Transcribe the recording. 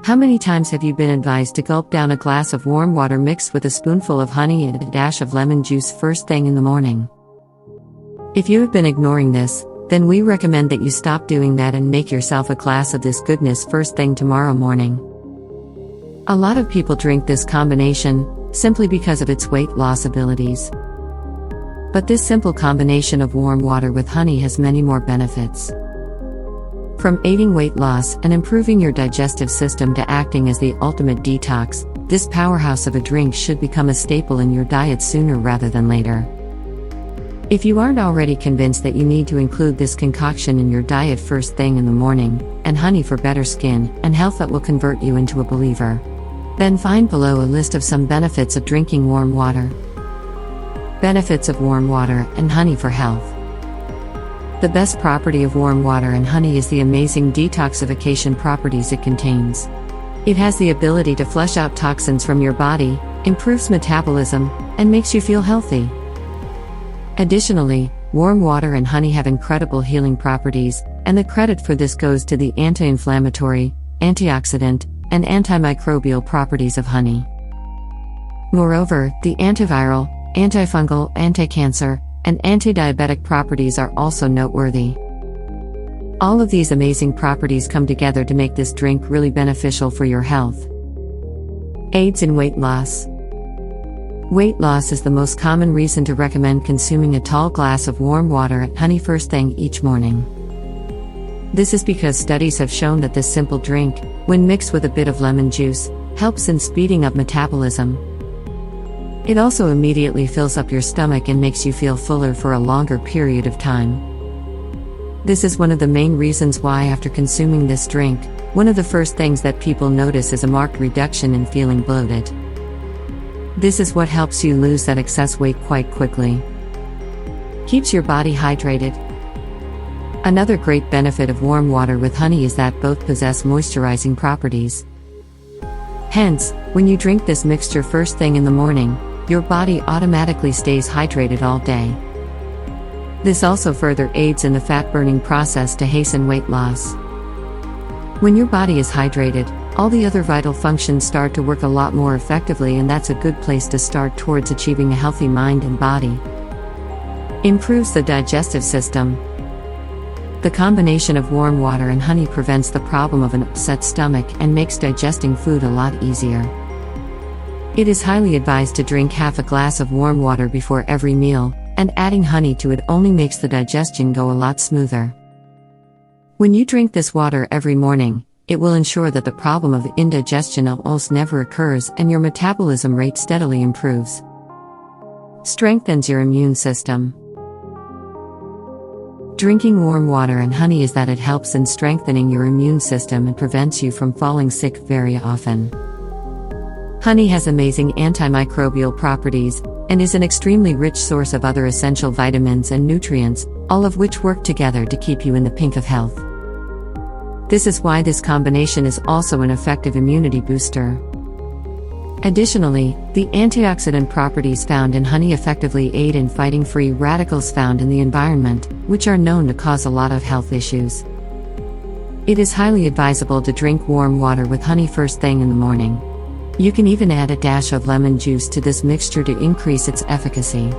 How many times have you been advised to gulp down a glass of warm water mixed with a spoonful of honey and a dash of lemon juice first thing in the morning? If you have been ignoring this, then we recommend that you stop doing that and make yourself a glass of this goodness first thing tomorrow morning. A lot of people drink this combination simply because of its weight loss abilities. But this simple combination of warm water with honey has many more benefits. From aiding weight loss and improving your digestive system to acting as the ultimate detox, this powerhouse of a drink should become a staple in your diet sooner rather than later. If you aren't already convinced that you need to include this concoction in your diet first thing in the morning, and honey for better skin and health that will convert you into a believer, then find below a list of some benefits of drinking warm water. Benefits of warm water and honey for health. The best property of warm water and honey is the amazing detoxification properties it contains. It has the ability to flush out toxins from your body, improves metabolism, and makes you feel healthy. Additionally, warm water and honey have incredible healing properties, and the credit for this goes to the anti-inflammatory, antioxidant, and antimicrobial properties of honey. Moreover, the antiviral, antifungal, anti-cancer, and anti-diabetic properties are also noteworthy. All of these amazing properties come together to make this drink really beneficial for your health. Aids in weight loss. Weight loss is the most common reason to recommend consuming a tall glass of warm water and honey first thing each morning. This is because studies have shown that this simple drink, when mixed with a bit of lemon juice, helps in speeding up metabolism. It also immediately fills up your stomach and makes you feel fuller for a longer period of time. This is one of the main reasons why after consuming this drink, one of the first things that people notice is a marked reduction in feeling bloated. This is what helps you lose that excess weight quite quickly. Keeps your body hydrated. Another great benefit of warm water with honey is that both possess moisturizing properties. Hence, when you drink this mixture first thing in the morning, your body automatically stays hydrated all day. This also further aids in the fat-burning process to hasten weight loss. When your body is hydrated, all the other vital functions start to work a lot more effectively, and that's a good place to start towards achieving a healthy mind and body. Improves the digestive system. The combination of warm water and honey prevents the problem of an upset stomach and makes digesting food a lot easier. It is highly advised to drink half a glass of warm water before every meal, and adding honey to it only makes the digestion go a lot smoother. When you drink this water every morning, it will ensure that the problem of indigestion almost never occurs and your metabolism rate steadily improves. Strengthens your immune system. Drinking warm water and honey is that it helps in strengthening your immune system and prevents you from falling sick very often. Honey has amazing antimicrobial properties, and is an extremely rich source of other essential vitamins and nutrients, all of which work together to keep you in the pink of health. This is why this combination is also an effective immunity booster. Additionally, the antioxidant properties found in honey effectively aid in fighting free radicals found in the environment, which are known to cause a lot of health issues. It is highly advisable to drink warm water with honey first thing in the morning. You can even add a dash of lemon juice to this mixture to increase its efficacy.